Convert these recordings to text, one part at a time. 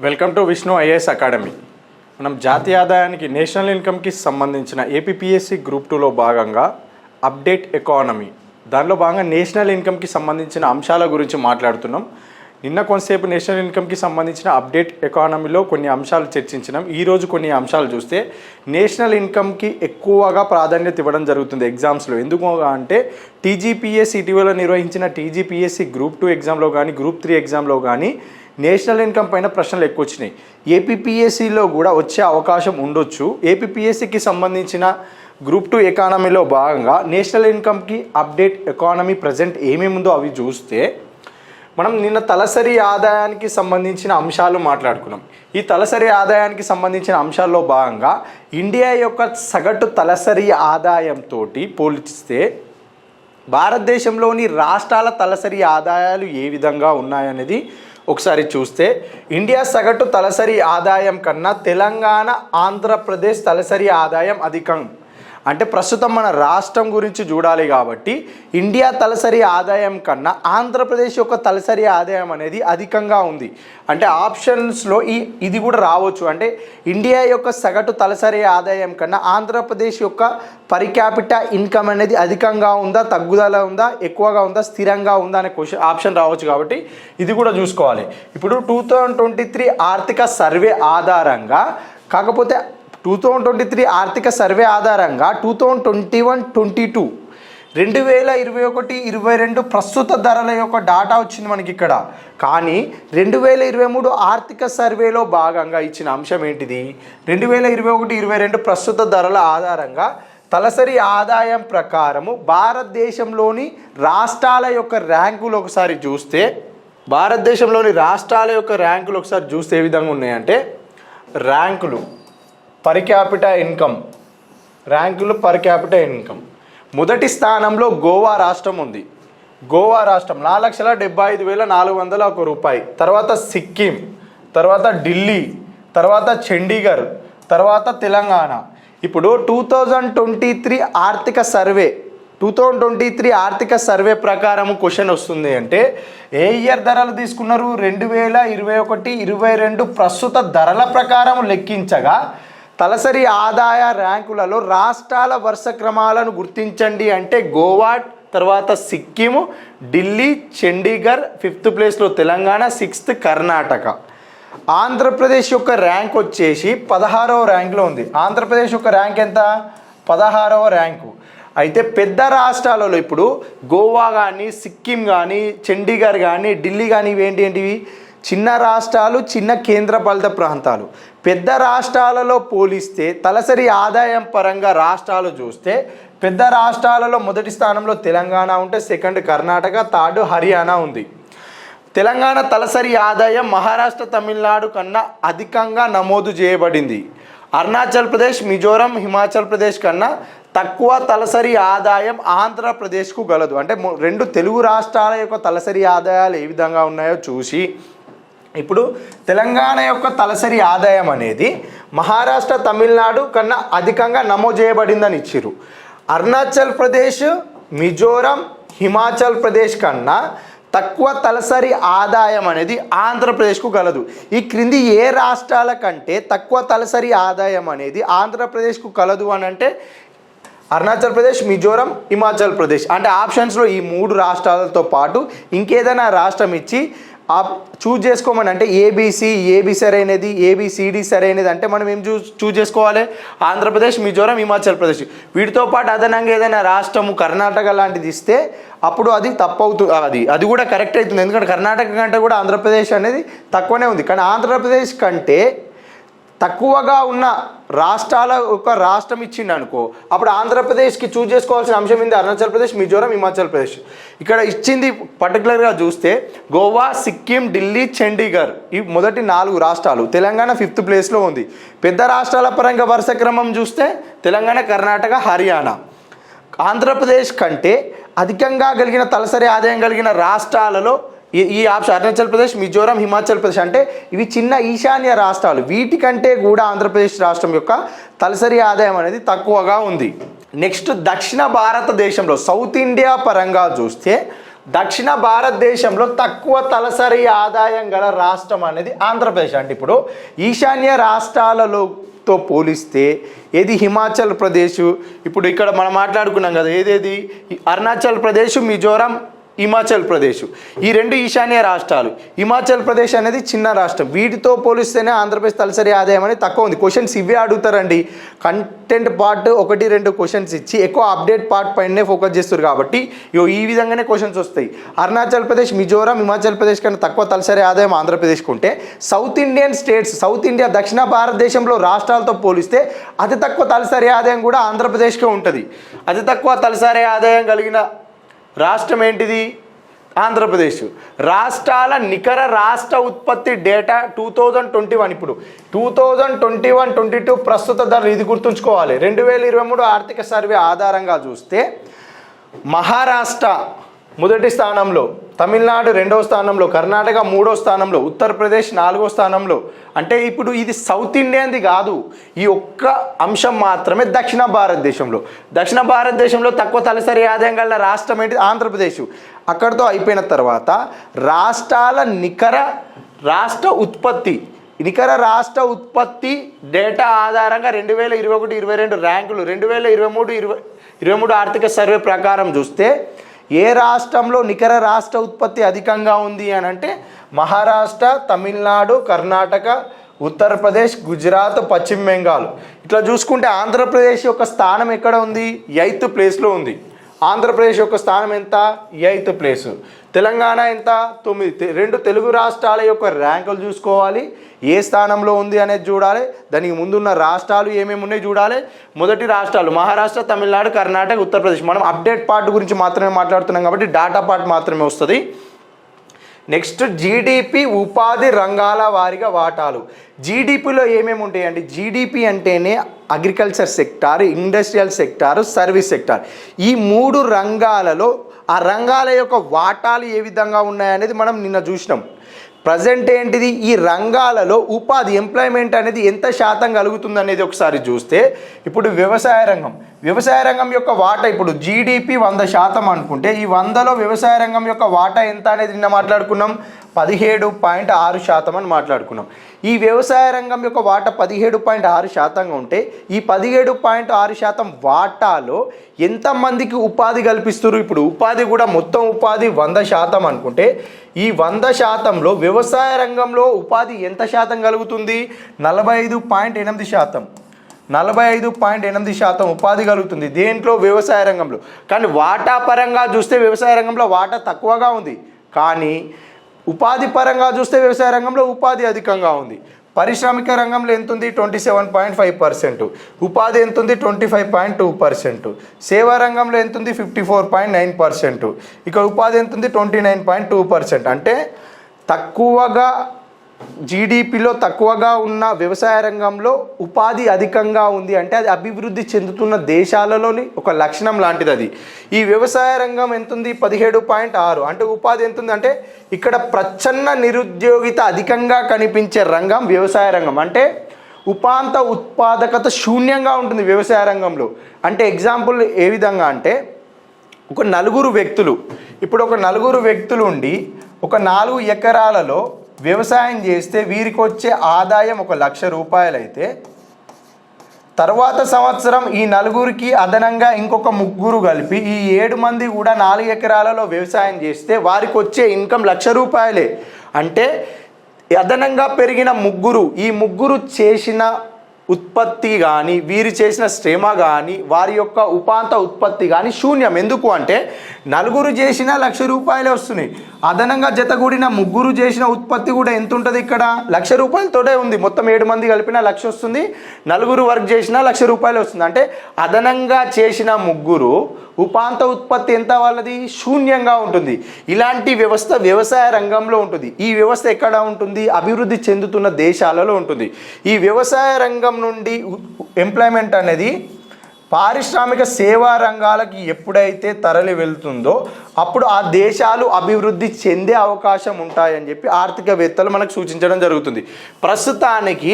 Welcome to Vishnu IAS academy. మనం జాతీయ ఆదాయానికి నేషనల్ ఇన్కమ్కి సంబంధించిన ఏపీపీఎస్సీ గ్రూప్ 2లో భాగంగా అప్డేట్ ఎకానమీ, దానిలో భాగంగా నేషనల్ ఇన్కమ్కి సంబంధించిన అంశాల గురించి మాట్లాడుతున్నాం. నిన్న కొంతసేపు నేషనల్ ఇన్కమ్కి సంబంధించిన అప్డేట్ ఎకానమీలో కొన్ని అంశాలు చర్చించినాం. ఈరోజు కొన్ని అంశాలు చూస్తే నేషనల్ ఇన్కమ్కి ఎక్కువగా ప్రాధాన్యత ఇవ్వడం జరుగుతుంది ఎగ్జామ్స్లో. ఎందుకు అంటే టీజీపీఎస్సీ ఇటీవల నిర్వహించిన టీజీపీఎస్సీ గ్రూప్ 2 ఎగ్జామ్లో కానీ గ్రూప్ 3 ఎగ్జామ్లో కానీ నేషనల్ ఇన్కమ్ పైన ప్రశ్నలు ఎక్కువ వచ్చినాయి. ఏపీపీఎస్సీలో కూడా వచ్చే అవకాశం ఉండొచ్చు. ఏపీపీఎస్సీకి సంబంధించిన గ్రూప్ 2 ఎకానమీలో భాగంగా నేషనల్ ఇన్కమ్కి అప్డేట్ ఎకానమీ ప్రజెంట్ ఏమేమి ఉందో అవి చూస్తే, మనం నిన్న తలసరి ఆదాయానికి సంబంధించిన అంశాలు మాట్లాడుకున్నాం. ఈ తలసరి ఆదాయానికి సంబంధించిన అంశాల్లో భాగంగా ఇండియా యొక్క సగటు తలసరి ఆదాయంతో పోల్చిస్తే భారతదేశంలోని రాష్ట్రాల తలసరి ఆదాయాలు ఏ విధంగా ఉన్నాయనేది ఒకసారి చూస్తే, ఇండియా సగటు తలసరి ఆదాయం కన్నా తెలంగాణ, ఆంధ్రప్రదేశ్ తలసరి ఆదాయం అధికం. అంటే ప్రస్తుతం మన రాష్ట్రం గురించి చూడాలి కాబట్టి ఇండియా తలసరి ఆదాయం కన్నా ఆంధ్రప్రదేశ్ యొక్క తలసరి ఆదాయం అనేది అధికంగా ఉంది. అంటే ఆప్షన్స్లో ఇది కూడా రావచ్చు. అంటే ఇండియా యొక్క సగటు తలసరి ఆదాయం కన్నా ఆంధ్రప్రదేశ్ యొక్క పర్ క్యాపిటా ఇన్కమ్ అనేది అధికంగా ఉందా, తగ్గుదల ఉందా, ఎక్కువగా ఉందా, స్థిరంగా ఉందా అనే ఆప్షన్ రావచ్చు. కాబట్టి ఇది కూడా చూసుకోవాలి. ఇప్పుడు 2023 ఆర్థిక సర్వే ఆధారంగా, కాకపోతే 2023 ఆర్థిక సర్వే ఆధారంగా 2021-22 2021-22 ప్రస్తుత ధరల యొక్క డాటా వచ్చింది మనకి ఇక్కడ. కానీ 2023 ఆర్థిక సర్వేలో భాగంగా ఇచ్చిన అంశం ఏంటిది? 2021-22 ప్రస్తుత ధరల ఆధారంగా తలసరి ఆదాయం ప్రకారము భారతదేశంలోని రాష్ట్రాల యొక్క ర్యాంకులు ఒకసారి చూస్తే, భారతదేశంలోని రాష్ట్రాల యొక్క ర్యాంకులు ఒకసారి చూస్తే ఏ విధంగా ఉన్నాయంటే, ర్యాంకులు పర్ క్యాపిటా ఇన్కమ్, ర్యాంకులు పర్ క్యాపిటా ఇన్కమ్ మొదటి స్థానంలో గోవా రాష్ట్రం ఉంది. గోవా రాష్ట్రం 4,75,401 రూపాయి. తర్వాత సిక్కిం, తర్వాత ఢిల్లీ, తర్వాత చండీగఢ్, తర్వాత తెలంగాణ. ఇప్పుడు 2023 ఆర్థిక సర్వే 2023 ఆర్థిక సర్వే ప్రకారం క్వశ్చన్ వస్తుంది అంటే, ఏ ఇయర్ ధరలు తీసుకున్నారు? 2021-22 ప్రస్తుత ధరల ప్రకారం లెక్కించగా తలసరి ఆదాయ ర్యాంకులలో రాష్ట్రాల వరుస క్రమాలను గుర్తించండి అంటే గోవా, తర్వాత సిక్కిం, ఢిల్లీ, చండీగఢ్, 5th ప్లేస్లో తెలంగాణ, 6th కర్ణాటక. ఆంధ్రప్రదేశ్ యొక్క ర్యాంక్ వచ్చేసి 16వ ర్యాంక్లో ఉంది. ఆంధ్రప్రదేశ్ యొక్క ర్యాంక్ ఎంత? 16వ ర్యాంకు. అయితే పెద్ద రాష్ట్రాలలో ఇప్పుడు గోవా కానీ, సిక్కిం కానీ, చండీగఢ్ కానీ, ఢిల్లీ కానీ ఇవేంటివి? చిన్న రాష్ట్రాలు, చిన్న కేంద్రపాలిత ప్రాంతాలు. పెద్ద రాష్ట్రాలలో పోలిస్తే తలసరి ఆదాయం పరంగా రాష్ట్రాలు చూస్తే, పెద్ద రాష్ట్రాలలో మొదటి స్థానంలో తెలంగాణ ఉంటే, 2nd కర్ణాటక, 3rd హర్యానా ఉంది. తెలంగాణ తలసరి ఆదాయం మహారాష్ట్ర, తమిళనాడు కన్నా అధికంగా నమోదు చేయబడింది. అరుణాచల్ ప్రదేశ్, మిజోరం, హిమాచల్ ప్రదేశ్ కన్నా తక్కువ తలసరి ఆదాయం ఆంధ్రప్రదేశ్కు గలదు. అంటే 2 తెలుగు రాష్ట్రాల యొక్క తలసరి ఆదాయాలు ఏ విధంగా ఉన్నాయో చూసి, ఇప్పుడు తెలంగాణ యొక్క తలసరి ఆదాయం అనేది మహారాష్ట్ర, తమిళనాడు కన్నా అధికంగా నమోదు చేయబడిందని ఇచ్చిర్రు. అరుణాచల్ ప్రదేశ్, మిజోరం, హిమాచల్ ప్రదేశ్ కన్నా తక్కువ తలసరి ఆదాయం అనేది ఆంధ్రప్రదేశ్కు గలదు. ఈ క్రింది ఏ రాష్ట్రాల కంటే తక్కువ తలసరి ఆదాయం అనేది ఆంధ్రప్రదేశ్కు కలదు అని అంటే అరుణాచల్ ప్రదేశ్, మిజోరం, హిమాచల్ ప్రదేశ్. అంటే ఆప్షన్స్లో ఈ 3 రాష్ట్రాలతో పాటు ఇంకేదైనా రాష్ట్రం ఇచ్చి చూజ్ చేసుకోమని అంటే ఏబీ సరైనది, ఏబిసిడి సరైనది అంటే మనం ఏం చూజ్ చేసుకోవాలి? ఆంధ్రప్రదేశ్, మిజోరం, హిమాచల్ ప్రదేశ్. వీటితో పాటు అదనంగా ఏదైనా రాష్ట్రము కర్ణాటక లాంటిది ఇస్తే అప్పుడు అది తప్పు అవుతుంది. అది కూడా కరెక్ట్ అవుతుంది. ఎందుకంటే కర్ణాటక కంటే కూడా ఆంధ్రప్రదేశ్ అనేది తక్కువనే ఉంది. కానీ ఆంధ్రప్రదేశ్ కంటే తక్కువగా ఉన్న రాష్ట్రాల ఒక రాష్ట్రం ఇచ్చిండు అనుకో, అప్పుడు ఆంధ్రప్రదేశ్కి చూజ్ చేసుకోవాల్సిన అంశం ఏంది? అరుణాచల్ ప్రదేశ్, మిజోరం, హిమాచల్ ప్రదేశ్. ఇక్కడ ఇచ్చింది పర్టికులర్గా చూస్తే గోవా, సిక్కిం, ఢిల్లీ, చండీగఢ్ ఈ మొదటి 4 రాష్ట్రాలు. తెలంగాణ 5th ప్లేస్లో ఉంది. పెద్ద రాష్ట్రాల పరంగా వరుస క్రమం చూస్తే తెలంగాణ, కర్ణాటక, హర్యానా. ఆంధ్రప్రదేశ్ కంటే అధికంగా కలిగిన తలసరి ఆదాయం కలిగిన రాష్ట్రాలలో ఈ ఆప్షన్ అరుణాచల్ ప్రదేశ్, మిజోరం, హిమాచల్ ప్రదేశ్. అంటే ఇవి చిన్న ఈశాన్య రాష్ట్రాలు. వీటికంటే కూడా ఆంధ్రప్రదేశ్ రాష్ట్రం యొక్క తలసరి ఆదాయం అనేది తక్కువగా ఉంది. నెక్స్ట్ దక్షిణ భారతదేశంలో సౌత్ ఇండియా పరంగా చూస్తే దక్షిణ భారతదేశంలో తక్కువ తలసరి ఆదాయం గల రాష్ట్రం అనేది ఆంధ్రప్రదేశ్. అంటే ఇప్పుడు ఈశాన్య రాష్ట్రాలతో పోలిస్తే ఏది హిమాచల్ ప్రదేశ్, ఇప్పుడు ఇక్కడ మనం మాట్లాడుకున్నాం కదా, ఏదేది అరుణాచల్ ప్రదేశ్, మిజోరాం, హిమాచల్ ప్రదేశ్, ఈ రెండు ఈశాన్య రాష్ట్రాలు. హిమాచల్ ప్రదేశ్ అనేది చిన్న రాష్ట్రం. వీటితో పోలిస్తేనే ఆంధ్రప్రదేశ్ తలసరి ఆదాయం అనేది తక్కువ ఉంది. క్వశ్చన్స్ ఇవే అడుగుతారండి. కంటెంట్ పార్ట్ 1-2 క్వశ్చన్స్ ఇచ్చి ఎక్కువ అప్డేట్ పార్ట్ పైనే ఫోకస్ చేస్తారు కాబట్టి ఈ విధంగానే క్వశ్చన్స్ వస్తాయి. అరుణాచల్ ప్రదేశ్, మిజోరాం, హిమాచల్ ప్రదేశ్ కన్నా తక్కువ తలసరి ఆదాయం ఆంధ్రప్రదేశ్కి ఉంటే, south Indian states, south India దక్షిణ భారతదేశంలో రాష్ట్రాలతో పోలిస్తే అతి తక్కువ తలసరి ఆదాయం కూడా ఆంధ్రప్రదేశ్కే ఉంటుంది. అతి తక్కువ తలసరి ఆదాయం కలిగిన రాష్ట్రం ఏంటిది? ఆంధ్రప్రదేశ్. రాష్ట్రాల నికర రాష్ట్ర ఉత్పత్తి డేటా 2021, ఇప్పుడు 2021-22 ప్రస్తుత ధరలు ఇది గుర్తుంచుకోవాలి. 2023 ఆర్థిక సర్వే ఆధారంగా చూస్తే మహారాష్ట్ర మొదటి స్థానంలో, తమిళనాడు 2వ స్థానంలో, కర్ణాటక 3వ స్థానంలో, ఉత్తరప్రదేశ్ 4వ స్థానంలో. అంటే ఇప్పుడు ఇది సౌత్ ఇండియాది కాదు, ఈ ఒక్క అంశం మాత్రమే దక్షిణ భారతదేశంలో. దక్షిణ భారతదేశంలో తక్కువ తలసరి ఆదాయం గల రాష్ట్రం ఏంటి? ఆంధ్రప్రదేశ్. అక్కడితో అయిపోయిన తర్వాత రాష్ట్రాల నికర రాష్ట్ర ఉత్పత్తి డేటా ఆధారంగా 2021-22 ర్యాంకులు 2023 ఆర్థిక సర్వే ప్రకారం చూస్తే ఏ రాష్ట్రంలో నికర రాష్ట్ర ఉత్పత్తి అధికంగా ఉంది అని అంటే మహారాష్ట్ర, తమిళనాడు, కర్ణాటక, ఉత్తరప్రదేశ్, గుజరాత్, పశ్చిమ బెంగాల్. ఇట్లా చూసుకుంటే ఆంధ్రప్రదేశ్ యొక్క స్థానం ఎక్కడ ఉంది? 8th ప్లేస్లో ఉంది. ఆంధ్రప్రదేశ్ యొక్క స్థానం ఎంత? 8th place. తెలంగాణ ఎంత? 9. 2 తెలుగు రాష్ట్రాల యొక్క ర్యాంకులు చూసుకోవాలి, ఏ స్థానంలో ఉంది అనేది చూడాలి. దానికి ముందున్న రాష్ట్రాలు ఏమేమి ఉన్నాయి చూడాలి. మొదటి రాష్ట్రాలు మహారాష్ట్ర, తమిళనాడు, కర్ణాటక, ఉత్తరప్రదేశ్. మనం అప్డేట్ పార్ట్ గురించి మాత్రమే మాట్లాడుతున్నాం కాబట్టి డాటా పార్ట్ మాత్రమే వస్తుంది. నెక్స్ట్ జీడిపి ఉపాధి రంగాల వారీగా వాటాలు. జీడిపిలో ఏమేమి ఉంటాయండి? జీడిపి అంటేనే agriculture sector, industrial sector, service sector. ఈ 3 రంగాలలో ఆ రంగాల యొక్క వాటాలు ఏ విధంగా ఉన్నాయనేది మనం నిన్న చూసినాం. ప్రజెంట్ ఏంటిది? ఈ రంగాలలో ఉపాధి, ఎంప్లాయ్మెంట్ అనేది ఎంత శాతం కలుగుతుంది అనేది ఒకసారి చూస్తే, ఇప్పుడు వ్యవసాయ రంగం యొక్క వాటా, ఇప్పుడు జీడిపి 100% అనుకుంటే ఈ 100లో వ్యవసాయ రంగం యొక్క వాటా ఎంత అనేది నిన్న మాట్లాడుకున్నాం, 17.6% అని మాట్లాడుకున్నాం. ఈ వ్యవసాయ రంగం యొక్క వాటా 17.6% ఉంటే ఈ 17.6% వాటాలో ఎంతమందికి ఉపాధి కల్పిస్తారు? ఇప్పుడు ఉపాధి కూడా మొత్తం ఉపాధి 100% అనుకుంటే ఈ 100%లో వ్యవసాయ రంగంలో ఉపాధి ఎంత శాతం కలుగుతుంది? 45.8%. 45.8% ఉపాధి కలుగుతుంది. దేంట్లో? వ్యవసాయ రంగంలో. కానీ వాటా పరంగా చూస్తే వ్యవసాయ రంగంలో వాటా తక్కువగా ఉంది, కానీ ఉపాధి పరంగా చూస్తే వ్యవసాయ రంగంలో ఉపాధి అధికంగా ఉంది. పారిశ్రామిక రంగంలో ఎంత ఉంది? 27.5%. ఉపాధి ఎంత ఉంది? 25.2%. సేవా రంగంలో ఎంత ఉంది? 54.9%. ఇక ఉపాధి ఎంత ఉంది? 29.2%. అంటే తక్కువగా జీడిపిలో తక్కువగా ఉన్న వ్యవసాయ రంగంలో ఉపాధి అధికంగా ఉంది అంటే అది అభివృద్ధి చెందుతున్న దేశాలలోని ఒక లక్షణం లాంటిది అది. ఈ వ్యవసాయ రంగం ఎంత ఉంది? 17.6. అంటే ఉపాధి ఎంత ఉంది అంటే ఇక్కడ ప్రచ్ఛన్న నిరుద్యోగిత అధికంగా కనిపించే రంగం వ్యవసాయ రంగం. అంటే ఉపాంత ఉత్పాదకత శూన్యంగా ఉంటుంది వ్యవసాయ రంగంలో. అంటే ఎగ్జాంపుల్ ఏ విధంగా అంటే ఒక 4 వ్యక్తులు, ఇప్పుడు ఒక 4 వ్యక్తులు ఉండి ఒక 4 ఎకరాలలో వ్యవసాయం చేస్తే వీరికి వచ్చే ఆదాయం 1,00,000 రూపాయలు అయితే తర్వాత సంవత్సరం ఈ 4కి అదనంగా ఇంకొక 3 కలిపి ఈ 7 మంది కూడా 4 ఎకరాలలో వ్యవసాయం చేస్తే వారికి వచ్చే ఇన్కమ్ 1,00,000 రూపాయలే. అంటే అదనంగా పెరిగిన 3, ఈ 3 చేసిన ఉత్పత్తి కానీ వీరు చేసిన శ్రమ కానీ వారి యొక్క ఉపాంత ఉత్పత్తి కానీ శూన్యం. ఎందుకు అంటే 4 చేసిన 1,00,000 రూపాయలే వస్తున్నాయి. అదనంగా జతగూడిన 3 చేసిన ఉత్పత్తి కూడా ఎంత ఉంటుంది? ఇక్కడ 1,00,000 రూపాయలతోటే ఉంది. మొత్తం 7 మంది కలిపిన 1,00,000 వస్తుంది, 4 వర్క్ చేసినా 1,00,000 రూపాయలు వస్తుంది. అంటే అదనంగా చేసిన 3 ఉపాంత ఉత్పత్తి ఎంత వాళ్ళది? శూన్యంగా ఉంటుంది. ఇలాంటి వ్యవస్థ వ్యవసాయ రంగంలో ఉంటుంది. ఈ వ్యవస్థ ఎక్కడ ఉంటుంది? అభివృద్ధి చెందుతున్న దేశాలలో ఉంటుంది. ఈ వ్యవసాయ రంగం నుండి ఎంప్లాయ్మెంట్ అనేది పారిశ్రామిక సేవా రంగాలకి ఎప్పుడైతే తరలి వెళ్తుందో అప్పుడు ఆ దేశాలు అభివృద్ధి చెందే అవకాశం ఉంటాయని చెప్పి ఆర్థికవేత్తలు మనకు సూచించడం జరుగుతుంది. ప్రస్తుతానికి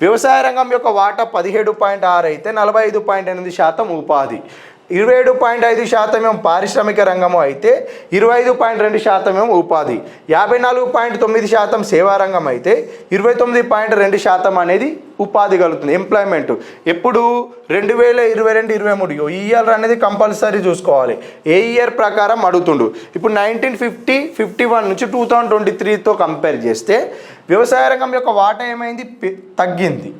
వ్యవసాయ రంగం యొక్క వాటా 17.6 అయితే 45.8% ఉపాధి. 27.5% ఏమో పారిశ్రామిక రంగము అయితే 25.2% ఏమో ఉపాధి, 54.9% సేవా రంగం అయితే 29.2% అనేది ఉపాధి కలుగుతుంది, ఎంప్లాయ్మెంట్. ఎప్పుడు 2022-23 ఈ ఇయర్ అనేది కంపల్సరీ చూసుకోవాలి, ఏ ఇయర్ ప్రకారం అడుగుతుండు. ఇప్పుడు 1950-51 నుంచి 2023తో కంపేర్ చేస్తే వ్యవసాయ రంగం యొక్క వాటా ఏమైంది, తగ్గింది.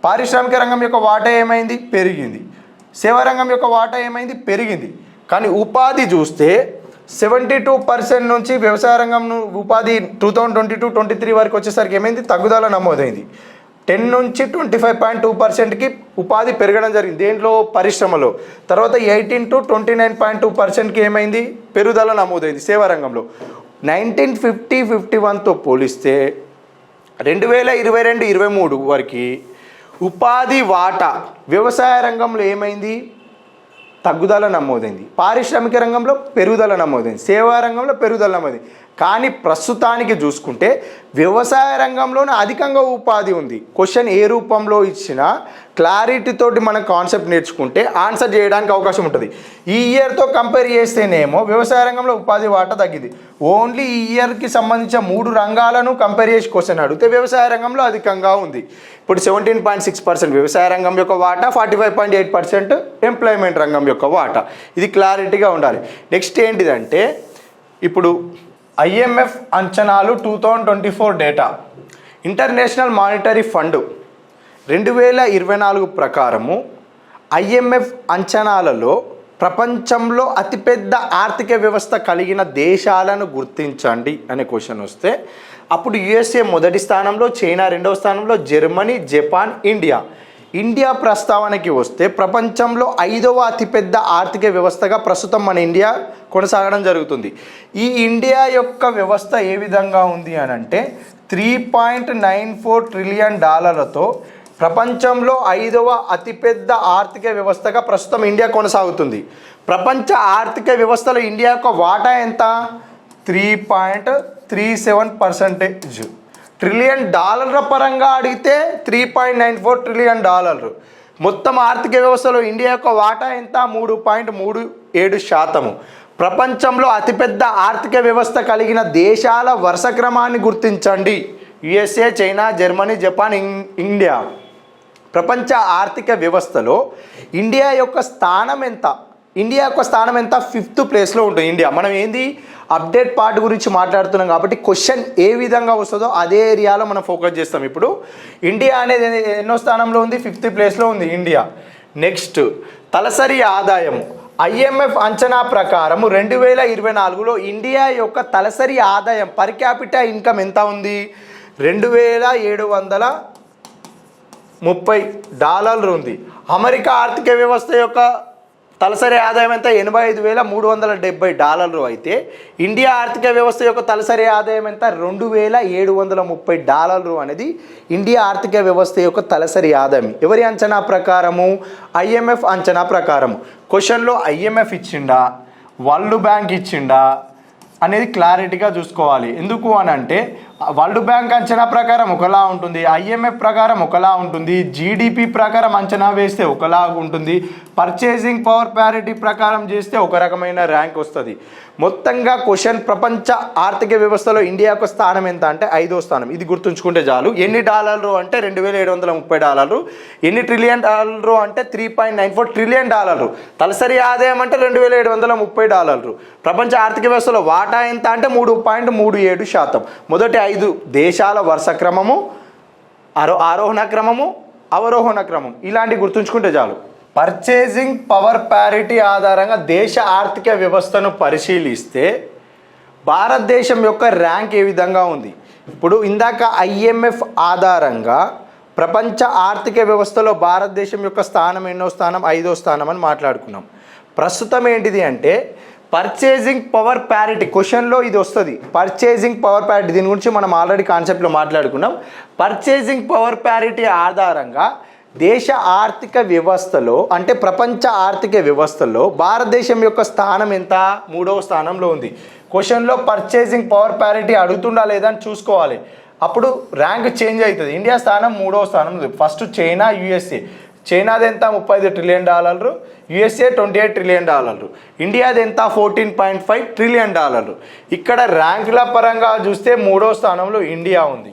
పారిశ్రామిక రంగం యొక్క వాటా ఏమైంది, పెరిగింది. సేవా రంగం యొక్క వాటా ఏమైంది, పెరిగింది. కానీ ఉపాధి చూస్తే 72% నుంచి వ్యవసాయ రంగం ఉపాధి 2022-23 వరకు వచ్చేసరికి ఏమైంది, తగ్గుదల నమోదైంది. 10 నుంచి 25.2%కి ఉపాధి పెరగడం జరిగింది దేంట్లో, పరిశ్రమలో. తర్వాత 18 to 29.2%కి ఏమైంది, పెరుగుదల నమోదైంది సేవా రంగంలో. 1950-51తో పోలిస్తే 2022-23 వరకు ఉపాధి వాటా వ్యవసాయ రంగంలో ఏమైంది, తగ్గుదల నమోదైంది. పారిశ్రామిక రంగంలో పెరుగుదల నమోదైంది, సేవా రంగంలో పెరుగుదల నమోదైంది. కానీ ప్రస్తుతానికి చూసుకుంటే వ్యవసాయ రంగంలోనే అధికంగా ఉపాధి ఉంది. క్వశ్చన్ ఏ రూపంలో ఇచ్చినా క్లారిటీ తోటి మనం కాన్సెప్ట్ నేర్చుకుంటే ఆన్సర్ చేయడానికి అవకాశం ఉంటుంది. ఈ ఇయర్తో కంపేర్ చేస్తేనేమో వ్యవసాయ రంగంలో ఉపాధి వాటా తగ్గింది. ఓన్లీ ఈ ఇయర్కి సంబంధించిన 3 రంగాలను కంపేర్ చేసి క్వశ్చన్ అడిగితే వ్యవసాయ రంగంలో అధికంగా ఉంది. ఇప్పుడు 17.6% వ్యవసాయ రంగం యొక్క వాటా, 45.8% ఎంప్లాయ్మెంట్ రంగం యొక్క వాటా. ఇది క్లారిటీగా ఉండాలి. నెక్స్ట్ ఏంటిదంటే ఇప్పుడు IMF అంచనాలు 2024 డేటా. ఇంటర్నేషనల్ మానిటరీ ఫండ్ 2024 ప్రకారము IMF అంచనాలలో ప్రపంచంలో అతిపెద్ద ఆర్థిక వ్యవస్థ కలిగిన దేశాలను గుర్తించండి అనే క్వశ్చన్ వస్తే అప్పుడు USA మొదటి స్థానంలో, చైనా రెండవ స్థానంలో, జర్మనీ, జపాన్, ఇండియా ప్రస్తావనకి వస్తే ప్రపంచంలో 5వ అతిపెద్ద ఆర్థిక వ్యవస్థగా ప్రస్తుతం మన ఇండియా కొనసాగడం జరుగుతుంది. ఈ ఇండియా యొక్క వ్యవస్థ ఏ విధంగా ఉంది అని అంటే $3.94 ట్రిలియన్ ప్రపంచంలో 5వ అతిపెద్ద ఆర్థిక వ్యవస్థగా ప్రస్తుతం ఇండియా కొనసాగుతుంది. ప్రపంచ ఆర్థిక వ్యవస్థలో ఇండియా యొక్క వాటా ఎంత, 3.37%. ట్రిలియన్ డాలర్ల పరంగా అడిగితే $3.94 ట్రిలియన్. మొత్తం ఆర్థిక వ్యవస్థలో ఇండియా యొక్క వాటా ఎంత, 3.37%. ప్రపంచంలో అతిపెద్ద ఆర్థిక వ్యవస్థ కలిగిన దేశాల వరుస క్రమాన్ని గుర్తించండి. USA, China, Germany, Japan, India. ప్రపంచ ఆర్థిక వ్యవస్థలో ఇండియా యొక్క స్థానం ఎంత, 5th ప్లేస్లో ఉంటుంది ఇండియా. మనం ఏంది అప్డేట్ పార్ట్ గురించి మాట్లాడుతున్నాం కాబట్టి క్వశ్చన్ ఏ విధంగా వస్తుందో అదే ఏరియాలో మనం ఫోకస్ చేస్తాం. ఇప్పుడు ఇండియా అనేది ఎన్నో స్థానంలో ఉంది, 5th ప్లేస్లో ఉంది ఇండియా. నెక్స్ట్ తలసరి ఆదాయము. IMF అంచనా ప్రకారం 2024లో ఇండియా యొక్క తలసరి ఆదాయం పర్ క్యాపిటల్ ఇన్కమ్ ఎంత ఉంది, $2,730 ఉంది. అమెరికా ఆర్థిక వ్యవస్థ యొక్క తలసరి ఆదాయం ఎంత, $85,370 అయితే ఇండియా ఆర్థిక వ్యవస్థ యొక్క తలసరి ఆదాయం ఎంత, $2,730 అనేది ఇండియా ఆర్థిక వ్యవస్థ యొక్క తలసరి ఆదాయం. ఎవరి అంచనా ప్రకారము, IMF అంచనా ప్రకారము. క్వశ్చన్లో IMF ఇచ్చిండా, వరల్డ్ బ్యాంక్ ఇచ్చిండా అనేది క్లారిటీగా చూసుకోవాలి. ఎందుకు అని అంటే వరల్డ్ బ్యాంక్ అంచనా ప్రకారం ఒకలా ఉంటుంది, IMF ప్రకారం ఒకలా ఉంటుంది, GDP ప్రకారం అంచనా వేస్తే ఒకలా ఉంటుంది, పర్చేసింగ్ పవర్ ప్యారిటీ ప్రకారం చేస్తే ఒక రకమైన ర్యాంక్ వస్తుంది. మొత్తంగా క్వశ్చన్ ప్రపంచ ఆర్థిక వ్యవస్థలో ఇండియా యొక్క స్థానం ఎంత అంటే 5వ స్థానం. ఇది గుర్తుంచుకుంటే చాలు. ఎన్ని డాలర్లు అంటే $2,730. ఎన్ని ట్రిలియన్ డాలర్లు అంటే $3.94 ట్రిలియన్. తలసరి ఆదాయం అంటే $2,730. ప్రపంచ ఆర్థిక వ్యవస్థలో వాటా ఎంత అంటే 3.37%. మొదటి 5 దేశాల వరుస క్రమము, ఆరోహణ క్రమము, అవరోహణ క్రమం ఇలాంటివి గుర్తుంచుకుంటే చాలు. పర్చేసింగ్ పవర్ ప్యారిటీ ఆధారంగా దేశ ఆర్థిక వ్యవస్థను పరిశీలిస్తే భారతదేశం యొక్క ర్యాంక్ ఏ విధంగా ఉంది. ఇప్పుడు ఇందాక IMF ఆధారంగా ప్రపంచ ఆర్థిక వ్యవస్థలో భారతదేశం యొక్క స్థానం ఎన్నో స్థానం, 5వ స్థానం అని మాట్లాడుకున్నాం. ప్రస్తుతం ఏంటిది అంటే పర్చేసింగ్ పవర్ ప్యారిటీ. క్వశ్చన్లో ఇది వస్తుంది, పర్చేసింగ్ పవర్ ప్యారిటీ. దీని గురించి మనం ఆల్రెడీ కాన్సెప్ట్లో మాట్లాడుకున్నాం. పర్చేసింగ్ పవర్ ప్యారిటీ ఆధారంగా దేశ ఆర్థిక వ్యవస్థలో అంటే ప్రపంచ ఆర్థిక వ్యవస్థలో భారతదేశం యొక్క స్థానం ఎంత, 3వ స్థానంలో ఉంది. క్వశ్చన్లో పర్చేసింగ్ పవర్ ప్యారిటీ అడుగుతుండా లేదా అని చూసుకోవాలి. అప్పుడు ర్యాంక్ చేంజ్ అవుతుంది. ఇండియా స్థానం 3వ స్థానంలో, ఫస్ట్ చైనా, USA. చైనాది ఎంత $35 ట్రిలియన్, యుఎస్ఏ $28 ట్రిలియన్, ఇండియాది ఎంత $14.5 ట్రిలియన్. ఇక్కడ ర్యాంకుల పరంగా చూస్తే 3వ స్థానంలో ఇండియా ఉంది.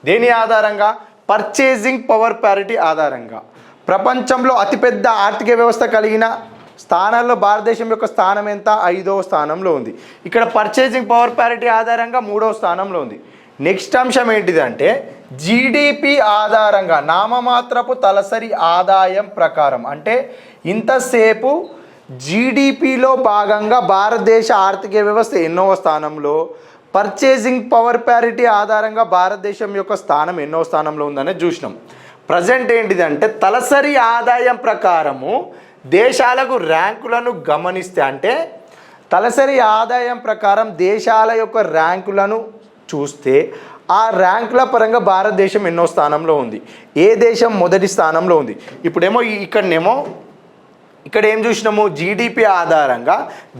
దేని ఆధారంగా? పర్చేసింగ్ పవర్ ప్యారిటీ ఆధారంగా. ప్రపంచంలో అతిపెద్ద ఆర్థిక వ్యవస్థ కలిగిన స్థానాల్లో భారతదేశం యొక్క స్థానం ఎంత? 5వ స్థానంలో ఉంది. ఇక్కడ పర్చేసింగ్ పవర్ ప్యారిటీ ఆధారంగా 3వ స్థానంలో ఉంది. నెక్స్ట్ అంశం ఏంటిదంటే జీడిపి ఆధారంగా నామమాత్రపు తలసరి ఆదాయం ప్రకారం, అంటే ఇంతసేపు జీడిపిలో భాగంగా భారతదేశ ఆర్థిక వ్యవస్థ ఎన్నవ స్థానంలో, పర్చేసింగ్ పవర్ ప్యారిటీ ఆధారంగా భారతదేశం యొక్క స్థానం ఎన్నో స్థానంలో ఉందనేది చూసినాం. ప్రజెంట్ ఏంటిదంటే తలసరి ఆదాయం ప్రకారము దేశాలకు ర్యాంకులను గమనిస్తే, అంటే తలసరి ఆదాయం ప్రకారం దేశాల యొక్క ర్యాంకులను చూస్తే ఆ ర్యాంకుల పరంగా భారతదేశం ఎన్నో స్థానంలో ఉంది, ఏ దేశం మొదటి స్థానంలో ఉంది. ఇప్పుడేమో ఇక్కడ ఏం చూసినాము? జీడిపి ఆధారంగా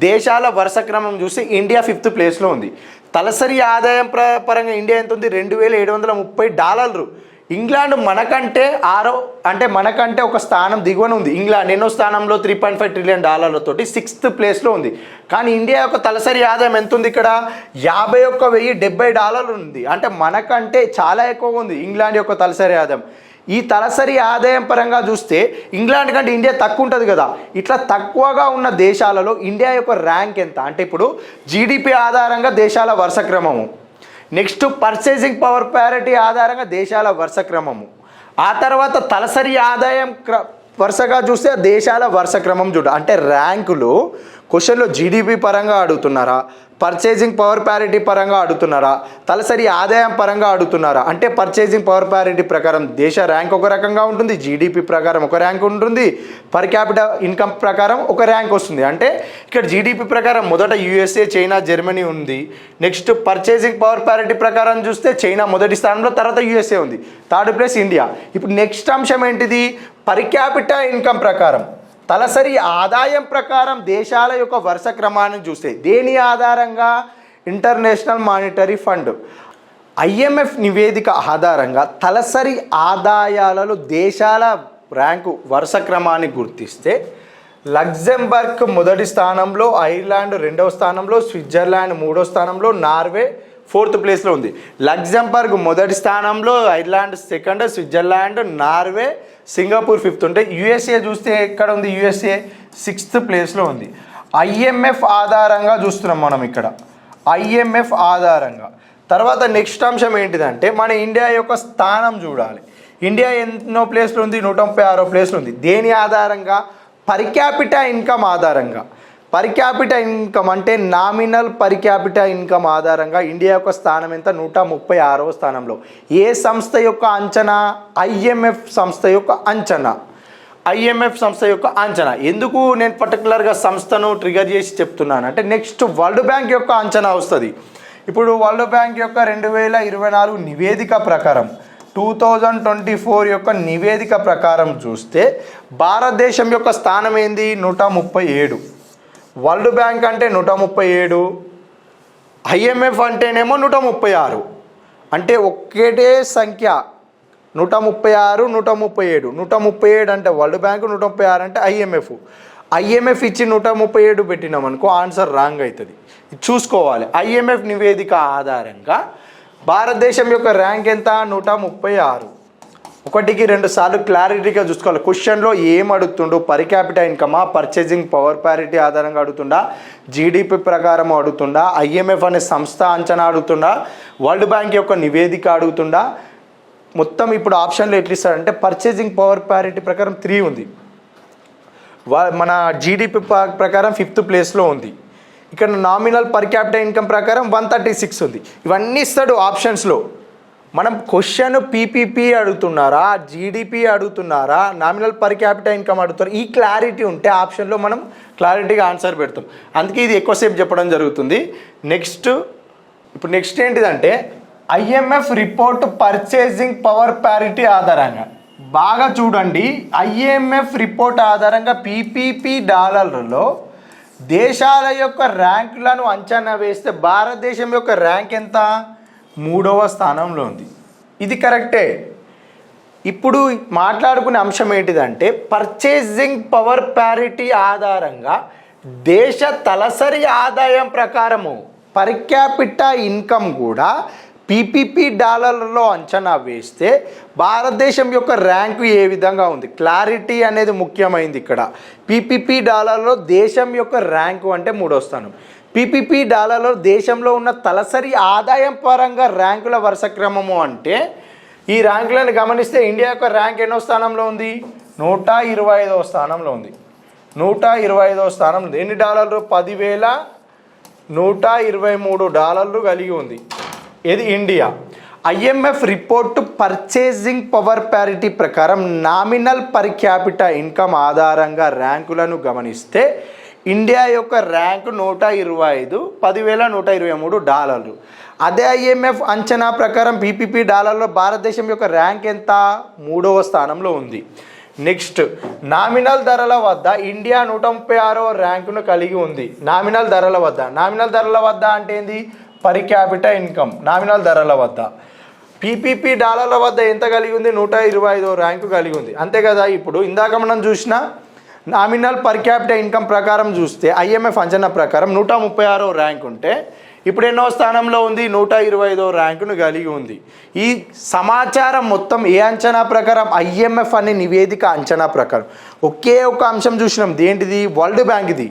దేశాల వరుస క్రమం చూస్తే ఇండియా 5th ప్లేస్లో ఉంది. తలసరి ఆదాయం పరంగా ఇండియా ఎంత ఉంది? $2,730. ఇంగ్లాండ్ మనకంటే మనకంటే ఒక స్థానం దిగువన ఉంది. ఇంగ్లాండ్ ఎన్నో స్థానంలో $3.5 ట్రిలియన్ తోటి 6th ప్లేస్లో ఉంది. కానీ ఇండియా యొక్క తలసరి ఆదాయం ఎంత ఉంది? ఇక్కడ $51,070 ఉంది. అంటే మనకంటే చాలా ఎక్కువగా ఉంది ఇంగ్లాండ్ యొక్క తలసరి ఆదాయం. ఈ తలసరి ఆదాయం పరంగా చూస్తే ఇంగ్లాండ్ కంటే ఇండియా తక్కువ ఉంటుంది కదా. ఇట్లా తక్కువగా ఉన్న దేశాలలో ఇండియా యొక్క ర్యాంక్ ఎంత అంటే ఇప్పుడు జీడిపి ఆధారంగా దేశాల వరుస క్రమము, నెక్స్ట్ పర్చేసింగ్ పవర్ ప్యారిటీ ఆధారంగా దేశాల వరుస క్రమము, ఆ తర్వాత తలసరి ఆదాయం వరుసగా చూస్తే దేశాల వరుస క్రమం చూడ. అంటే ర్యాంకులు క్వశ్చన్లో జీడిపి పరంగా అడుగుతున్నారా, పర్చేసింగ్ పవర్ ప్యారిటీ పరంగా అడుగుతున్నారా, తలసరి ఆదాయం పరంగా అడుగుతున్నారా? అంటే పర్చేసింగ్ పవర్ ప్యారిటీ ప్రకారం దేశ ర్యాంక్ ఒక రకంగా ఉంటుంది, జీడిపి ప్రకారం ఒక ర్యాంక్ ఉంటుంది, పర్ క్యాపిటల్ ఇన్కమ్ ప్రకారం ఒక ర్యాంక్ వస్తుంది. అంటే ఇక్కడ జీడిపి ప్రకారం మొదట యుఎస్ఏ, చైనా, జర్మనీ ఉంది. నెక్స్ట్ పర్చేసింగ్ పవర్ ప్యారిటీ ప్రకారం చూస్తే చైనా మొదటి స్థానంలో, తర్వాత యుఎస్ఏ ఉంది, 3rd ప్లేస్ ఇండియా. ఇప్పుడు నెక్స్ట్ అంశం ఏంటిది? పర్ క్యాపిటల్ ఇన్కమ్ ప్రకారం, తలసరి ఆదాయం ప్రకారం దేశాల యొక్క వరుస క్రమాన్ని చూస్తే దేని ఆధారంగా? ఇంటర్నేషనల్ మానిటరీ ఫండ్ IMF నివేదిక ఆధారంగా తలసరి ఆదాయాలలో దేశాల ర్యాంకు వరుస క్రమాన్ని గుర్తిస్తే లగ్జెంబర్గ్ మొదటి స్థానంలో, ఐర్లాండ్ 2వ స్థానంలో, స్విట్జర్లాండ్ 3వ స్థానంలో, నార్వే 4th ప్లేస్లో ఉంది. లగ్జెంబర్గ్ మొదటి స్థానంలో, Ireland 2nd, Switzerland, Norway, Singapore 5th ఉంటే యుఎస్ఏ చూస్తే ఎక్కడ ఉంది? యుఎస్ఏ 6th ప్లేస్లో ఉంది. IMF ఆధారంగా చూస్తున్నాం మనం ఇక్కడ, IMF ఆధారంగా. తర్వాత నెక్స్ట్ అంశం ఏంటిదంటే మన ఇండియా యొక్క స్థానం చూడాలి. ఇండియా ఎన్నో ప్లేస్లో ఉంది? 136వ ప్లేస్లో ఉంది. దేని ఆధారంగా? పర్ క్యాపిటల్ ఇన్కమ్ ఆధారంగా. పర్ క్యాపిటల్ ఇన్కమ్ అంటే నామినల్ పర్ క్యాపిటల్ ఇన్కమ్ ఆధారంగా ఇండియా యొక్క స్థానం ఎంత? 136వ స్థానంలో. ఏ సంస్థ యొక్క అంచనా? IMF సంస్థ యొక్క అంచనా. IMF సంస్థ యొక్క అంచనా. ఎందుకు నేను పర్టికులర్గా సంస్థను ట్రిగర్ చేసి చెప్తున్నాను అంటే నెక్స్ట్ వరల్డ్ బ్యాంక్ యొక్క అంచనా వస్తుంది. ఇప్పుడు వరల్డ్ బ్యాంక్ యొక్క 2024 నివేదిక ప్రకారం, 2024 యొక్క నివేదిక ప్రకారం చూస్తే భారతదేశం యొక్క స్థానం ఏంది? 137. వరల్డ్ బ్యాంక్ అంటే 137, IMF అంటేనేమో 136. అంటే ఒక్కటే సంఖ్య 136, 137. 137 అంటే వరల్డ్ బ్యాంకు, 136 అంటే IMF ఇచ్చి 137 పెట్టినాం అనుకో ఆన్సర్ రాంగ్ అవుతుంది. చూసుకోవాలి. IMF నివేదిక ఆధారంగా భారతదేశం యొక్క ర్యాంక్ ఎంత? 136. 1కి 2 సార్లు క్లారిటీగా చూసుకోవాలి. క్వశ్చన్లో ఏం అడుగుతుండు? పర్ క్యాపిటల్ ఇన్కమా, పర్చేసింగ్ పవర్ ప్యారిటీ ఆధారంగా అడుగుతుండా, జీడిపి ప్రకారం అడుగుతుండా, IMF అనే సంస్థ అంచనా అడుగుతుండా, వరల్డ్ బ్యాంక్ యొక్క నివేదిక అడుగుతుండా? మొత్తం ఇప్పుడు ఆప్షన్లో ఎట్లా ఇస్తాడంటే పర్చేసింగ్ పవర్ ప్యారిటీ ప్రకారం 3 ఉంది, మన జీడిపి ప్రకారం 5th ప్లేస్లో ఉంది. ఇక్కడ నామినల్ పర్ క్యాపిటల్ ఇన్కమ్ ప్రకారం 136 ఉంది. ఇవన్నీ ఇస్తాడు ఆప్షన్స్లో. మనం క్వశ్చన్ PPP అడుగుతున్నారా, జీడిపి అడుగుతున్నారా, నామినల్ పర్ క్యాపిటల్ ఇన్కమ్ అడుగుతారు, ఈ క్లారిటీ ఉంటే ఆప్షన్లో మనం క్లారిటీగా ఆన్సర్ పెడతాం. అందుకే ఇది ఎక్కువసేపు చెప్పడం జరుగుతుంది. ఇప్పుడు నెక్స్ట్ ఏంటిదంటే IMF report purchasing power parity ఆధారంగా బాగా చూడండి. IMF రిపోర్ట్ ఆధారంగా PPP డాలర్లలో దేశాల యొక్క ర్యాంకులను అంచనా వేస్తే భారతదేశం యొక్క ర్యాంక్ ఎంత? 3వ స్థానంలో ఉంది. ఇది కరెక్టే. ఇప్పుడు మాట్లాడుకునే అంశం ఏంటిదంటే పర్చేసింగ్ పవర్ ప్యారిటీ ఆధారంగా దేశ తలసరి ఆదాయం ప్రకారము పర్ క్యాపిటా ఇన్కమ్ కూడా పీపీపీ డాలర్లలో అంచనా వేస్తే భారతదేశం యొక్క ర్యాంకు ఏ విధంగా ఉంది? క్లారిటీ అనేది ముఖ్యమైంది ఇక్కడ. పీపీపీ డాలర్లో దేశం యొక్క ర్యాంకు అంటే 3వ స్థానం. పీపీపీ డాలర్లో దేశంలో ఉన్న తలసరి ఆదాయం పరంగా ర్యాంకుల వరుస క్రమము అంటే ఈ ర్యాంకులను గమనిస్తే ఇండియా యొక్క ర్యాంక్ ఎన్నో స్థానంలో ఉంది? 125వ స్థానంలో ఉంది. 125వ స్థానం ఉంది. ఎన్ని డాలర్లు? 10,123 డాలర్లు కలిగి ఉంది. ఇది India. IMF report purchasing power parity ప్రకారం నామినల్ పర్ క్యాపిటా ఇన్కమ్ ఆధారంగా ర్యాంకులను గమనిస్తే ఇండియా యొక్క ర్యాంకు 125, 10,123 డాలర్లు. అదే ఐఎంఎఫ్ అంచనా ప్రకారం పీపీపీ డాలర్లో భారతదేశం యొక్క ర్యాంక్ ఎంత? 3వ స్థానంలో ఉంది. నెక్స్ట్, నామినల్ ధరల వద్ద ఇండియా 136వ ర్యాంకును కలిగి ఉంది. నామినల్ ధరల వద్ద అంటే ఏంది? Per capita income. నామినల్ ధరల వద్ద పీపీపీ డాలర్ల వద్ద ఎంత కలిగి ఉంది? 125వ ర్యాంకు కలిగి ఉంది. అంతే కదా. ఇప్పుడు ఇందాక మనం చూసిన నామినల్ పర్ క్యాపిటా ఇన్కమ్ ప్రకారం చూస్తే ఐఎంఎఫ్ అంచనా ప్రకారం 136వ ర్యాంక్ ఉంటే ఇప్పుడు ఎన్నో స్థానంలో ఉంది? 125వ ర్యాంకును కలిగి ఉంది. ఈ సమాచారం మొత్తం ఏ అంచనా ప్రకారం? ఐఎంఎఫ్ అనే నివేదిక అంచనా ప్రకారం. ఒకే ఒక అంశం చూసినాం, దేంటిది? వరల్డ్ బ్యాంక్ది.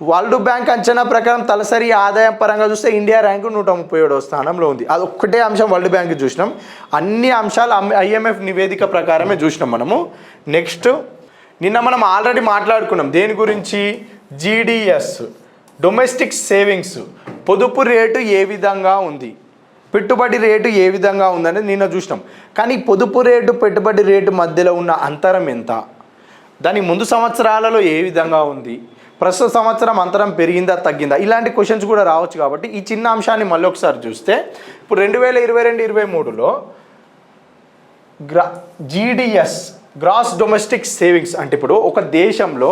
వరల్డ్ బ్యాంక్ అంచనా ప్రకారం తలసరి ఆదాయం పరంగా చూస్తే ఇండియా ర్యాంకు 137వ స్థానంలో ఉంది. అది ఒక్కటే అంశం వరల్డ్ బ్యాంక్ చూసినాం. అన్ని అంశాలు ఐఎంఎఫ్ నివేదిక ప్రకారమే చూసినాం మనము. నెక్స్ట్, నిన్న మనం ఆల్రెడీ మాట్లాడుకున్నాం దేని గురించి? జీడిఎస్, డొమెస్టిక్ సేవింగ్స్, పొదుపు రేటు ఏ విధంగా ఉంది, పెట్టుబడి రేటు ఏ విధంగా ఉందనేది నిన్న చూసినాం. కానీ పొదుపు రేటు పెట్టుబడి రేటు మధ్యలో ఉన్న అంతరం ఎంత? దాని ముందు సంవత్సరాలలో ఏ విధంగా ఉంది? ప్రస్తుత సంవత్సరం అంతరం పెరిగిందా తగ్గిందా? ఇలాంటి క్వశ్చన్స్ కూడా రావచ్చు. కాబట్టి ఈ చిన్న అంశాన్ని మళ్ళీ ఒకసారి చూస్తే ఇప్పుడు 2022-23లో జీడిఎస్, గ్రాస్ డొమెస్టిక్ సేవింగ్స్ అంటే ఇప్పుడు ఒక దేశంలో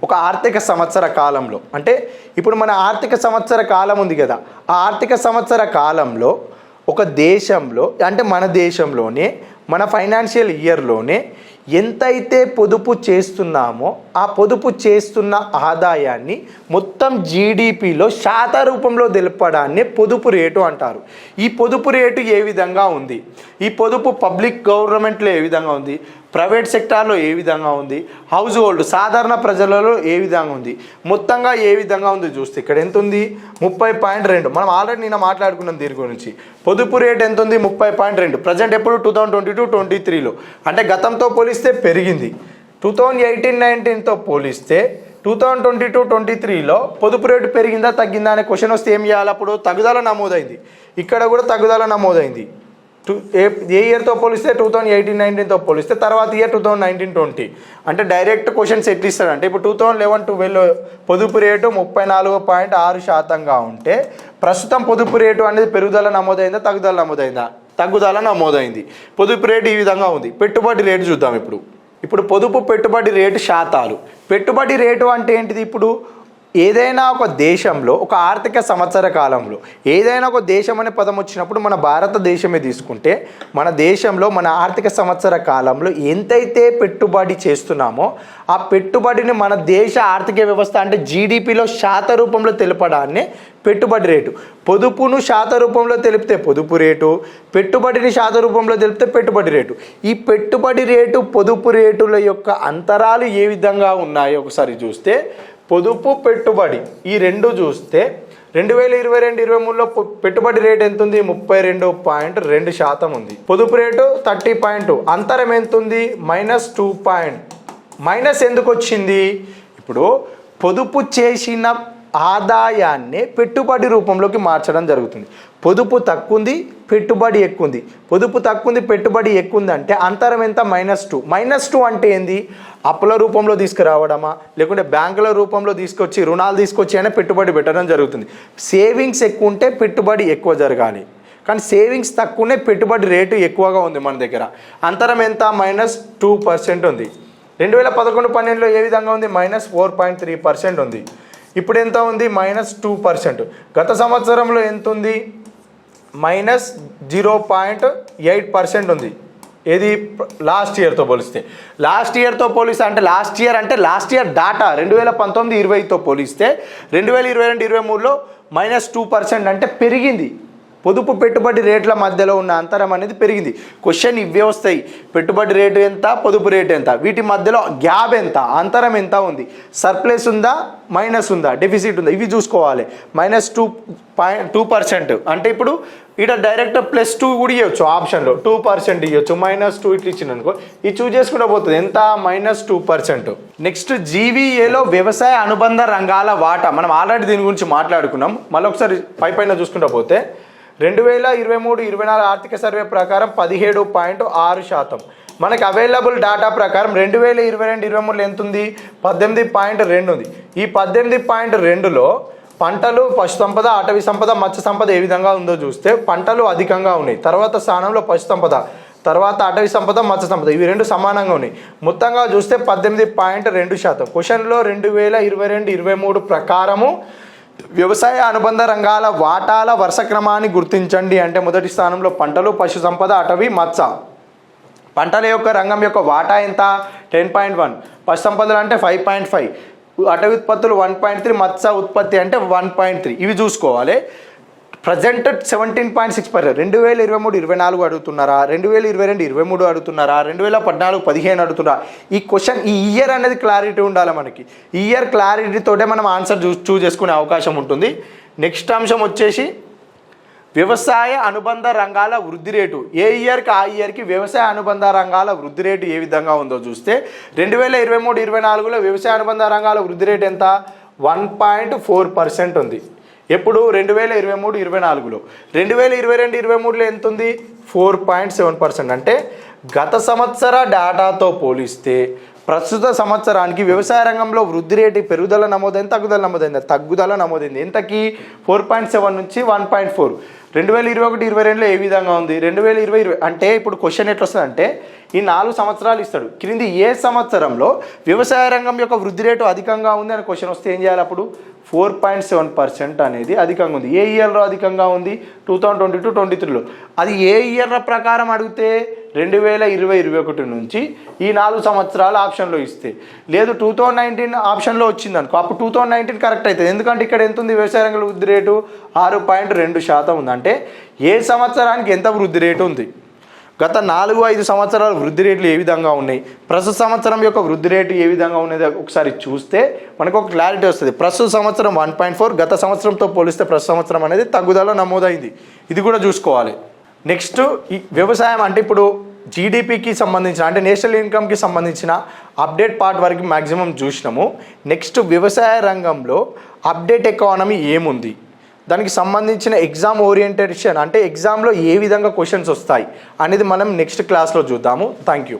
ఒక ఆర్థిక సంవత్సర కాలంలో, అంటే ఇప్పుడు మన ఆర్థిక సంవత్సర కాలం ఉంది కదా, ఆ ఆర్థిక సంవత్సర కాలంలో ఒక దేశంలో అంటే మన దేశంలోనే మన ఫైనాన్షియల్ ఇయర్లోనే ఎంతైతే పొదుపు చేస్తున్నామో ఆ పొదుపు చేస్తున్న ఆదాయాన్ని మొత్తం జీడిపిలో శాత రూపంలో తెలపడాన్ని పొదుపు రేటు అంటారు. ఈ పొదుపు రేటు ఏ విధంగా ఉంది? ఈ పొదుపు పబ్లిక్ గవర్నమెంట్లో ఏ విధంగా ఉంది? ప్రైవేట్ సెక్టార్లో ఏ విధంగా ఉంది? హౌస్ హోల్డ్ సాధారణ ప్రజలలో ఏ విధంగా ఉంది? మొత్తంగా ఏ విధంగా ఉంది చూస్తే ఇక్కడ ఎంత ఉంది? 30.2. మనం ఆల్రెడీ నిన్న మాట్లాడుకున్నాం దీని గురించి. పొదుపు రేట్ ఎంత ఉంది? 30.2. ప్రజెంట్ ఎప్పుడు? 2022-23లో. అంటే గతంతో పోలిస్తే పెరిగింది. 2018-19తో పోలిస్తే 2022-23లో పొదుపు రేటు పెరిగిందా తగ్గిందా అనే క్వశ్చన్ వస్తే ఏం చేయాలి? అప్పుడు తగ్గుదల నమోదైంది. ఇక్కడ కూడా తగ్గుదల నమోదైంది. ఏ ఇయర్తో పోలిస్తే? 2018-19తో పోలిస్తే. తర్వాత ఇయర్ 2019-20. అంటే డైరెక్ట్ క్వశ్చన్స్ ఎట్లా ఇస్తాడంటే ఇప్పుడు 2011-12 పొదుపు రేటు 34.6% ఉంటే ప్రస్తుతం పొదుపు రేటు అనేది పెరుగుదల నమోదైందా తగ్గుదల నమోదైందా? తగ్గుదల నమోదైంది. పొదుపు రేటు ఈ విధంగా ఉంది. పెట్టుబడి రేటు చూద్దాం. ఇప్పుడు పొదుపు పెట్టుబడి రేటు శాతాలు. పెట్టుబడి రేటు అంటే ఏంటిది? ఇప్పుడు ఏదైనా ఒక దేశంలో ఒక ఆర్థిక సంవత్సర కాలంలో ఏదైనా ఒక దేశం అనే పదం వచ్చినప్పుడు మన భారతదేశమే తీసుకుంటే మన దేశంలో మన ఆర్థిక సంవత్సర కాలంలో ఎంతైతే పెట్టుబడి చేస్తున్నామో ఆ పెట్టుబడిని మన దేశ ఆర్థిక వ్యవస్థ అంటే జీడిపిలో శాత రూపంలో తెలపడాన్ని పెట్టుబడి రేటు. పొదుపును శాత రూపంలో తెలిపితే పొదుపు రేటు, పెట్టుబడిని శాత రూపంలో తెలిపితే పెట్టుబడి రేటు. ఈ పెట్టుబడి రేటు పొదుపు రేటుల యొక్క అంతరాలు ఏ విధంగా ఉన్నాయో ఒకసారి చూస్తే పొదుపు పెట్టుబడి ఈ రెండు చూస్తే 2022-23లో పెట్టుబడి రేటు ఎంత ఉంది? 32.2% ఉంది. పొదుపు రేటు 30.2. అంతరం ఎంత ఉంది? -2. మైనస్ ఎందుకు వచ్చింది? ఇప్పుడు పొదుపు చేసిన ఆదాయాన్ని పెట్టుబడి రూపంలోకి మార్చడం జరుగుతుంది. పొదుపు తక్కువ ఉంది, పెట్టుబడి ఎక్కువ ఉంది. పొదుపు తక్కువ ఉంది, పెట్టుబడి ఎక్కువ ఉంది అంటే అంతరం ఎంత? -2. -2 అంటే ఏంది? అప్పుల రూపంలో తీసుకురావడమా లేకుంటే బ్యాంకుల రూపంలో తీసుకొచ్చి రుణాలు తీసుకొచ్చి అయినా పెట్టుబడి పెట్టడం జరుగుతుంది. సేవింగ్స్ ఎక్కువ ఉంటే పెట్టుబడి ఎక్కువ జరగాలి. కానీ సేవింగ్స్ తక్కువనే పెట్టుబడి రేటు ఎక్కువగా ఉంది మన దగ్గర. అంతరం ఎంత? -2% ఉంది. 2011-12లో ఏ విధంగా ఉంది? -4.3% ఉంది. ఇప్పుడు ఎంత ఉంది? -2%. గత సంవత్సరంలో ఎంత ఉంది? -0.8% ఉంది. ఏది లాస్ట్ ఇయర్తో పోలిస్తే అంటే లాస్ట్ ఇయర్ డాటా 2019-20తో పోలిస్తే 2022-23లో -2% అంటే పెరిగింది. పొదుపు పెట్టుబడి రేట్ల మధ్యలో ఉన్న అంతరం అనేది పెరిగింది. క్వశ్చన్ ఇవే వస్తాయి, పెట్టుబడి రేటు ఎంత, పొదుపు రేటు ఎంత, వీటి మధ్యలో గ్యాప్ ఎంత, అంతరం ఎంత ఉంది, సర్ప్లస్ ఉందా, మైనస్ ఉందా, డెఫిసిట్ ఉందా, ఇవి చూసుకోవాలి. -2% అంటే ఇప్పుడు ఇక్కడ డైరెక్ట్ +2 కూడా ఇవ్వచ్చు, ఆప్షన్లో 2% ఇవ్వచ్చు, -2 ఇట్లా ఇచ్చింది అనుకో, ఇది చూస్ చేసుకుంటూ పోతుంది ఎంత, -2%. నెక్స్ట్ జీవీఏలో వ్యవసాయ అనుబంధ రంగాల వాటా, మనం ఆల్రెడీ దీని గురించి మాట్లాడుకున్నాం. మళ్ళీ ఒకసారి పైన చూసుకుంటూ పోతే 2023-24 ఆర్థిక సర్వే ప్రకారం 17.6%. మనకి అవైలబుల్ డేటా ప్రకారం 2022-23లో ఎంత ఉంది, 18.2 ఉంది. ఈ 18.2లో పంటలు, పశు సంపద, అటవీ సంపద, మత్స్య సంపద ఏ విధంగా ఉందో చూస్తే పంటలు అధికంగా ఉన్నాయి, తర్వాత స్థానంలో పశు సంపద, తర్వాత అటవీ సంపద, మత్స్య సంపద, ఇవి రెండు సమానంగా ఉన్నాయి. మొత్తంగా చూస్తే 18.2%. క్వశ్చన్లో 2022-23 ప్రకారము వ్యవసాయ అనుబంధ రంగాల వాటాల వరుస క్రమాన్ని గుర్తించండి అంటే మొదటి స్థానంలో పంటలు, పశు సంపద, అటవీ, మత్స్య. పంటల యొక్క రంగం యొక్క వాటా ఎంత, 10.1, పశు సంపదలు అంటే 5.5, అటవీ ఉత్పత్తులు 1.3, మత్స్య ఉత్పత్తి అంటే 1.3, ఇవి చూసుకోవాలి. ప్రజెంట్ 17.6%. 2023-24 అడుగుతున్నారా, 2022-23 అడుగుతున్నారా, 2014-15 అడుగుతున్నారా, ఈ క్వశ్చన్ ఈ ఇయర్ అనేది క్లారిటీ ఉండాలి మనకి. ఈ ఇయర్ క్లారిటీతోటే మనం ఆన్సర్ చూస్ చేసుకునే అవకాశం ఉంటుంది. నెక్స్ట్ అంశం వచ్చేసి వ్యవసాయ అనుబంధ రంగాల వృద్ధి రేటు. ఏ ఇయర్కి ఆ ఇయర్కి వ్యవసాయ అనుబంధ రంగాల వృద్ధి రేటు ఏ విధంగా ఉందో చూస్తే 2023-24లో వ్యవసాయ అనుబంధ రంగాల వృద్ధి రేటు ఎంత, 1.4% ఉంది. ఎప్పుడు 2023-24లో. 2022-23లో ఎంత ఉంది, 4.7%. అంటే గత సంవత్సర డేటాతో పోలిస్తే ప్రస్తుత సంవత్సరానికి వ్యవసాయ రంగంలో వృద్ధి రేటు పెరుగుదల నమోదైంది, తగ్గుదల నమోదైంది. ఎంతకి 4.7 నుంచి 1.4. 2021-22లో ఏ విధంగా ఉంది, 2020 అంటే ఇప్పుడు క్వశ్చన్ ఎట్లా వస్తుంది అంటే ఈ 4 సంవత్సరాలు ఇస్తాడు, క్రింది ఏ సంవత్సరంలో వ్యవసాయ రంగం యొక్క వృద్ధి రేటు అధికంగా ఉంది అని క్వశ్చన్ వస్తే ఏం చేయాలి, అప్పుడు 4.7% అనేది అధికంగా ఉంది. ఏ ఇయర్లో అధికంగా ఉంది, 2022-23లో. అది ఏ ఇయర్ల ప్రకారం అడిగితే 2020-21 నుంచి ఈ 4 సంవత్సరాలు ఆప్షన్లో ఇస్తే, లేదు 2019 ఆప్షన్లో వచ్చింది అనుకో, అప్పుడు 2019 కరెక్ట్ అవుతుంది. ఎందుకంటే ఇక్కడ ఎంత ఉంది, వ్యవసాయ రంగంలో వృద్ధి రేటు 6.2% ఉంది. అంటే ఏ సంవత్సరానికి ఎంత వృద్ధి రేటు ఉంది, గత 4-5 సంవత్సరాల వృద్ధి రేట్లు ఏ విధంగా ఉన్నాయి, ప్రస్తుత సంవత్సరం యొక్క వృద్ధి రేటు ఏ విధంగా ఉన్నది ఒకసారి చూస్తే మనకు ఒక క్లారిటీ వస్తుంది. ప్రస్తుత సంవత్సరం 1.4, గత సంవత్సరంతో పోలిస్తే ప్రస్తుత సంవత్సరం అనేది తగ్గుదల నమోదైంది, ఇది కూడా చూసుకోవాలి. నెక్స్ట్ ఈ వ్యవసాయం అంటే ఇప్పుడు జీడిపికి సంబంధించిన అంటే నేషనల్ ఇన్కమ్కి సంబంధించిన అప్డేట్ పార్ట్ వరకు మ్యాక్సిమం చూసినాము. నెక్స్ట్ వ్యవసాయ రంగంలో అప్డేట్ ఎకానమీ ఏముంది, దానికి సంబంధించిన ఎగ్జామ్ ఓరియంటేషన్ అంటే ఎగ్జామ్లో ఏ విధంగా క్వశ్చన్స్ వస్తాయి అనేది మనం నెక్స్ట్ క్లాస్లో చూద్దాము. Thank you.